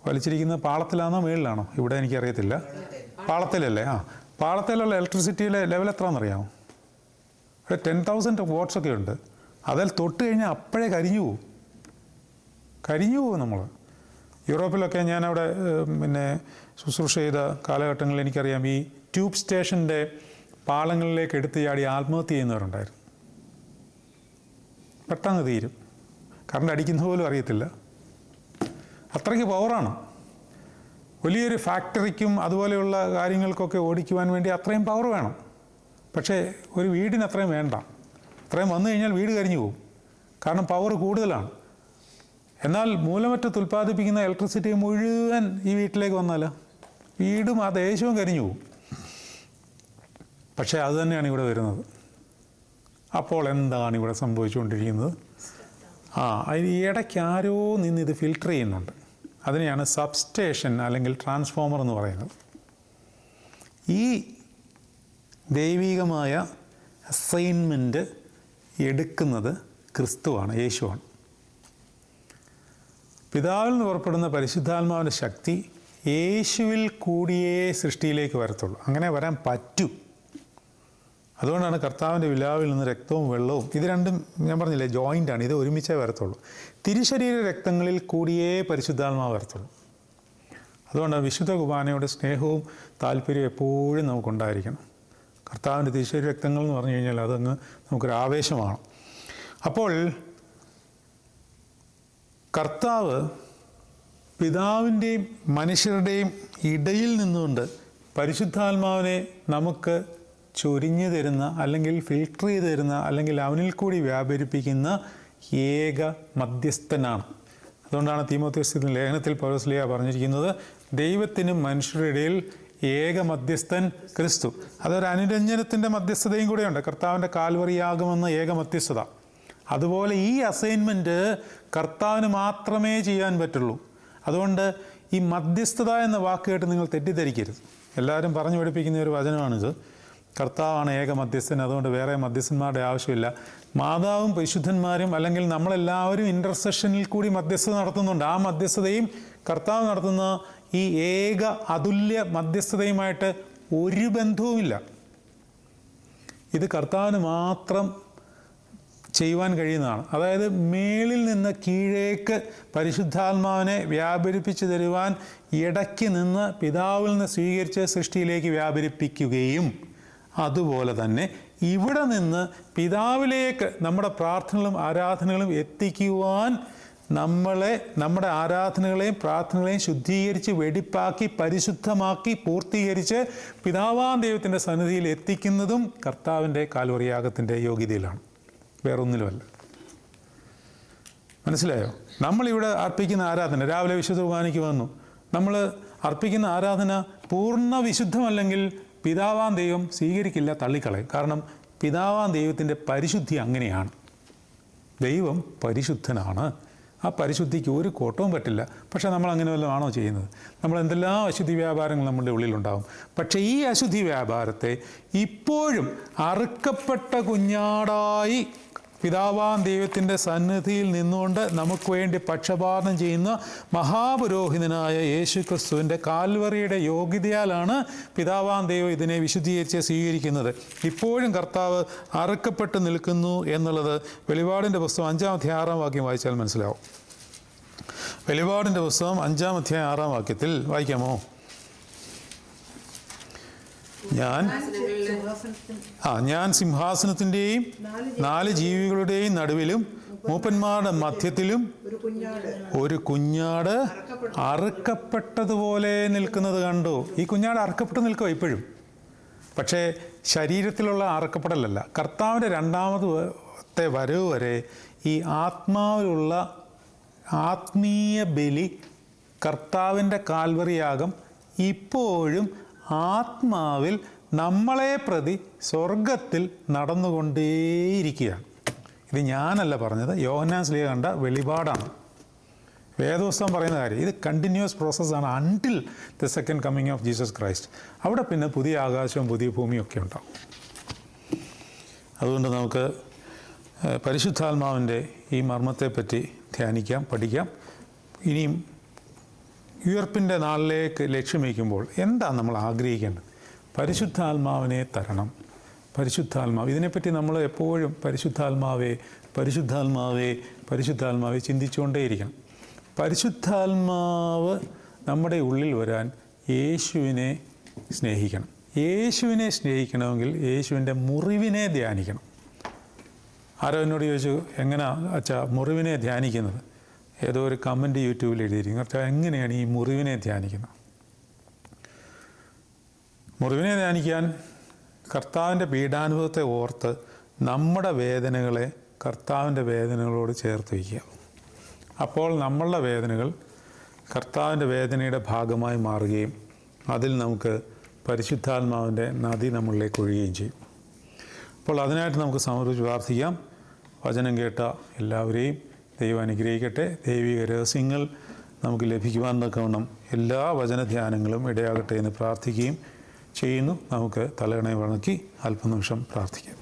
വലിച്ചിരിക്കുന്ന പാളത്തിലാണോ മേളിലാണോ? ഇവിടെ എനിക്കറിയത്തില്ല. പാളത്തിലല്ലേ? പാളത്തിലുള്ള ഇലക്ട്രിസിറ്റിയിലെ ലെവൽ എത്രയാണെന്നറിയാമോ? 10,000 വാട്ട്സ് ഒക്കെ ഉണ്ട്. അതിൽ തൊട്ട് കഴിഞ്ഞാൽ അപ്പോഴേ കരിഞ്ഞു പോകും നമ്മൾ. യൂറോപ്പിലൊക്കെ ഞാനവിടെ ശുശ്രൂഷ ചെയ്ത കാലഘട്ടങ്ങളിൽ എനിക്കറിയാം, ഈ ട്യൂബ് സ്റ്റേഷൻ്റെ പാളങ്ങളിലേക്ക് എടുത്ത് ചാടി ആത്മഹത്യ ചെയ്യുന്നവരുണ്ടായിരുന്നു. പെട്ടെന്ന് തീരും, കറണ്ട് അടിക്കുന്ന പോലും അറിയത്തില്ല. അത്രയ്ക്ക് പവറാണ്. വലിയൊരു ഫാക്ടറിക്കും അതുപോലെയുള്ള കാര്യങ്ങൾക്കൊക്കെ ഓടിക്കുവാൻ വേണ്ടി അത്രയും പവർ വേണം. പക്ഷേ ഒരു വീടിന് അത്രയും വേണ്ട. അത്രയും വന്നു കഴിഞ്ഞാൽ വീട് കരിഞ്ഞു പോകും, കാരണം പവർ കൂടുതലാണ്. എന്നാൽ മൂലമറ്റത്ത് ഉൽപ്പാദിപ്പിക്കുന്ന ഇലക്ട്രിസിറ്റി മുഴുവൻ ഈ വീട്ടിലേക്ക് വന്നാൽ വീടും ആ ദേശവും കരിഞ്ഞു പോകും. പക്ഷേ അത് തന്നെയാണ് ഇവിടെ വരുന്നത്. അപ്പോൾ എന്താണ് ഇവിടെ സംഭവിച്ചുകൊണ്ടിരിക്കുന്നത്? അതിന് ഇടയ്ക്ക് ആരോ നിന്ന് ഇത് ഫിൽട്ടർ ചെയ്യുന്നുണ്ട്. അതിനെയാണ് സബ്സ്റ്റേഷൻ അല്ലെങ്കിൽ ട്രാൻസ്ഫോമർ എന്ന് പറയുന്നത്. ഈ ദൈവികമായ അസൈൻമെൻറ്റ് എടുക്കുന്നത് ക്രിസ്തുവാണ്, യേശുവാണ്. പിതാവിൽ നിന്ന് പുറപ്പെടുന്ന പരിശുദ്ധാത്മാവിൻ്റെ ശക്തി യേശുവിൽ കൂടിയേ സൃഷ്ടിയിലേക്ക് വരത്തുള്ളൂ. അങ്ങനെ വരാൻ പറ്റൂ. അതുകൊണ്ടാണ് കർത്താവിൻ്റെ വിലാവിൽ നിന്ന് രക്തവും വെള്ളവും, ഇത് രണ്ടും ഞാൻ പറഞ്ഞില്ലേ ജോയിൻ്റാണ്, ഇത് ഒരുമിച്ചേ വരത്തുള്ളൂ. തിരുശരീര രക്തങ്ങളിൽ കൂടിയേ പരിശുദ്ധാത്മാവ് വരത്തുള്ളൂ. അതുകൊണ്ടാണ് വിശുദ്ധ കുർബാനയുടെ സ്നേഹവും താല്പര്യവും എപ്പോഴും നമുക്കുണ്ടായിരിക്കണം. കർത്താവിൻ്റെ തിരുശരീര രക്തങ്ങൾ എന്ന് പറഞ്ഞു കഴിഞ്ഞാൽ അതങ്ങ് നമുക്കൊരു ആവേശമാണ്. അപ്പോൾ കർത്താവ് പിതാവിൻ്റെയും മനുഷ്യരുടെയും ഇടയിൽ നിന്നുകൊണ്ട് പരിശുദ്ധാത്മാവിനെ നമുക്ക് ചൊരിഞ്ഞു തരുന്ന, അല്ലെങ്കിൽ ഫിൽട്ടർ ചെയ്ത് തരുന്ന, അല്ലെങ്കിൽ അവനിൽ കൂടി വ്യാപരിപ്പിക്കുന്ന ഏക മധ്യസ്ഥനാണ്. അതുകൊണ്ടാണ് തീമോഥെയോസിന്റെ ലേഖനത്തിൽ പൗലോസ് പറഞ്ഞിരിക്കുന്നത്, ദൈവത്തിനും മനുഷ്യരുടെ ഇടയിൽ ഏക മധ്യസ്ഥൻ ക്രിസ്തു. അതൊരു അനുരഞ്ജനത്തിൻ്റെ മധ്യസ്ഥതയും കൂടെയുണ്ട്. കർത്താവിൻ്റെ കാൽവറിയാകുമെന്ന ഏക മധ്യസ്ഥത. അതുപോലെ ഈ അസൈൻമെൻറ്റ് കർത്താവിന് മാത്രമേ ചെയ്യാൻ പറ്റുള്ളൂ. അതുകൊണ്ട് ഈ മധ്യസ്ഥത എന്ന വാക്ക് കേട്ട് നിങ്ങൾ തെറ്റിദ്ധരിക്കരുത്. എല്ലാവരും പറഞ്ഞു പഠിപ്പിക്കുന്ന ഒരു വചനമാണിത്. കർത്താവാണ് ഏക മധ്യസ്ഥൻ, അതുകൊണ്ട് വേറെ മധ്യസ്ഥന്മാരുടെ ആവശ്യമില്ല. മാതാവും പരിശുദ്ധന്മാരും അല്ലെങ്കിൽ നമ്മളെല്ലാവരും ഇൻ്റർസെഷനിൽ കൂടി മധ്യസ്ഥത നടത്തുന്നുണ്ട്. ആ മധ്യസ്ഥതയും കർത്താവ് നടത്തുന്ന ഈ ഏക അതുല്യ മധ്യസ്ഥതയുമായിട്ട് ഒരു ബന്ധവുമില്ല. ഇത് കർത്താവിന് മാത്രം ചെയ്യുവാൻ കഴിയുന്നതാണ്. അതായത് മേളിൽ നിന്ന് കീഴേക്ക് പരിശുദ്ധാത്മാവിനെ വ്യാപരിപ്പിച്ച് തരുവാൻ ഇടയ്ക്ക് നിന്ന് പിതാവിൽ നിന്ന് സ്വീകരിച്ച് സൃഷ്ടിയിലേക്ക് വ്യാപരിപ്പിക്കുകയും, അതുപോലെ തന്നെ ഇവിടെ നിന്ന് പിതാവിലേക്ക് നമ്മുടെ പ്രാർത്ഥനകളും ആരാധനകളും എത്തിക്കുവാൻ നമ്മുടെ ആരാധനകളെയും പ്രാർത്ഥനകളെയും ശുദ്ധീകരിച്ച് വെടിപ്പാക്കി പരിശുദ്ധമാക്കി പൂർത്തീകരിച്ച് പിതാവാം ദൈവത്തിൻ്റെ സന്നിധിയിൽ എത്തിക്കുന്നതും കർത്താവിൻ്റെ കാൽവറിയാഗത്തിൻ്റെ യോഗ്യതയിലാണ്, വേറൊന്നിലുമല്ല. മനസ്സിലായോ? നമ്മളിവിടെ അർപ്പിക്കുന്ന ആരാധന, രാവിലെ വിശുദ്ധ കുർബാനയ്ക്ക് വന്നു, നമ്മൾ അർപ്പിക്കുന്ന ആരാധന പൂർണ്ണ വിശുദ്ധമല്ലെങ്കിൽ പിതാവാം ദൈവം സ്വീകരിക്കില്ല, തള്ളിക്കളയും. കാരണം പിതാവാം ദൈവത്തിൻ്റെ പരിശുദ്ധി അങ്ങനെയാണ്. ദൈവം പരിശുദ്ധനാണ്. ആ പരിശുദ്ധിക്ക് ഒരു കോട്ടവും പറ്റില്ല. പക്ഷേ നമ്മൾ അങ്ങനെ വല്ലതും ആണോ ചെയ്യുന്നത്? നമ്മൾ എന്തെല്ലാം അശുദ്ധി വ്യാപാരങ്ങൾ നമ്മുടെ ഉള്ളിലുണ്ടാവും. പക്ഷേ ഈ അശുദ്ധി വ്യാപാരത്തെ ഇപ്പോഴും അറുക്കപ്പെട്ട കുഞ്ഞാടായി പിതാവാം ദൈവത്തിൻ്റെ സന്നിധിയിൽ നിന്നുകൊണ്ട് നമുക്ക് വേണ്ടി പക്ഷപാതം ചെയ്യുന്ന മഹാപുരോഹിതനായ യേശു ക്രിസ്തുവിൻ്റെ കാൽവറിയുടെ യോഗ്യതയാലാണ് പിതാവാം ദൈവം ഇതിനെ വിശുദ്ധീകരിച്ച് സ്വീകരിക്കുന്നത്. ഇപ്പോഴും കർത്താവ് അറുക്കപ്പെട്ട് നിൽക്കുന്നു എന്നുള്ളത് വെളിപാടിൻ്റെ പുസ്തകം 5-ാം അധ്യായം 6-ാം വാക്യം വായിച്ചാൽ മനസ്സിലാവും. വെളിപാടിൻ്റെ പുസ്തകം 5-ാം അധ്യായം 6-ാം വാക്യത്തിൽ വായിക്കാമോ? ഞാൻ സിംഹാസനത്തിൻ്റെയും 4 ജീവികളുടെയും നടുവിലും മൂപ്പന്മാരുടെ മധ്യത്തിലും ഒരു കുഞ്ഞാട് അറുക്കപ്പെട്ടതുപോലെ നിൽക്കുന്നത് കണ്ടു. ഈ കുഞ്ഞാട് അറുക്കപ്പെട്ട് നിൽക്കുക ഇപ്പോഴും. പക്ഷേ ശരീരത്തിലുള്ള അറുക്കപ്പെടലല്ല. കർത്താവിൻ്റെ രണ്ടാമത്തെ വരവ് വരെ ഈ ആത്മാവിലുള്ള ആത്മീയ ബലി, കർത്താവിൻ്റെ കാൽവറിയാഗം ഇപ്പോഴും ആത്മാവിൽ നമ്മളെ പ്രതി സ്വർഗത്തിൽ നടന്നുകൊണ്ടേയിരിക്കുകയാണ്. ഇത് ഞാനല്ല പറഞ്ഞത്, യോഹന്നാൻ ശ്ലീഹ കണ്ട വെളിപാടാണ്. വേദപുസ്തകം പറയുന്ന കാര്യം. ഇത് കണ്ടിന്യൂസ് പ്രോസസ്സാണ് until the second coming of Jesus Christ. അവിടെ പിന്നെ പുതിയ ആകാശവും പുതിയ ഭൂമിയും ഒക്കെ ഉണ്ടാവും. അതുകൊണ്ട് നമുക്ക് പരിശുദ്ധാത്മാവിൻ്റെ ഈ മർമ്മത്തെപ്പറ്റി ധ്യാനിക്കാം, പഠിക്കാം. ഇനിയും ഉയർപ്പിൻ്റെ നാളിലേക്ക് ലക്ഷ്യം വയ്ക്കുമ്പോൾ എന്താണ് നമ്മൾ ആഗ്രഹിക്കേണ്ടത്? പരിശുദ്ധാത്മാവിനെ തരണം. പരിശുദ്ധാത്മാവ്, ഇതിനെപ്പറ്റി നമ്മൾ എപ്പോഴും പരിശുദ്ധാത്മാവെ പരിശുദ്ധാത്മാവെ പരിശുദ്ധാത്മാവെ ചിന്തിച്ചുകൊണ്ടേയിരിക്കണം. പരിശുദ്ധാത്മാവ് നമ്മുടെ ഉള്ളിൽ വരാൻ യേശുവിനെ സ്നേഹിക്കണം. യേശുവിനെ സ്നേഹിക്കണമെങ്കിൽ യേശുവിൻ്റെ മുറിവിനെ ധ്യാനിക്കണം. ആരോ എന്നോട് ചോദിച്ചു, എങ്ങനെയാ അച്ഛാ മുറിവിനെ ധ്യാനിക്കുന്നത്? ഏതോ ഒരു കമൻറ്റ് യൂട്യൂബിൽ എഴുതിയിരിക്കും. കർത്താവ് എങ്ങനെയാണ് ഈ മുറിവിനെ ധ്യാനിക്കുന്നത്? മുറിവിനെ ധ്യാനിക്കാൻ കർത്താവിൻ്റെ പീഡാനുഭവത്തെ ഓർത്ത് നമ്മുടെ വേദനകളെ കർത്താവിൻ്റെ വേദനകളോട് ചേർത്ത് വയ്ക്കുക. അപ്പോൾ നമ്മളുടെ വേദനകൾ കർത്താവിൻ്റെ വേദനയുടെ ഭാഗമായി മാറുകയും അതിൽ നമുക്ക് പരിശുദ്ധാത്മാവിൻ്റെ നദി നമ്മളിലേക്ക് ഒഴുകുകയും ചെയ്യും. അപ്പോൾ അതിനായിട്ട് നമുക്ക് സമർപ്പിച്ച് പ്രാർത്ഥിക്കാം. വചനം കേട്ട എല്ലാവരെയും ദൈവം അനുഗ്രഹിക്കട്ടെ. ദൈവിക രഹസ്യങ്ങൾ നമുക്ക് ലഭിക്കുവാൻ തക്കവണ്ണം എല്ലാ വചനധ്യാനങ്ങളും ഇടയാകട്ടെ എന്ന് പ്രാർത്ഥിക്കുകയും ചെയ്യുന്നു. നമുക്ക് തലകണയെ വണക്കി അല്പനിമിഷം പ്രാർത്ഥിക്കാം.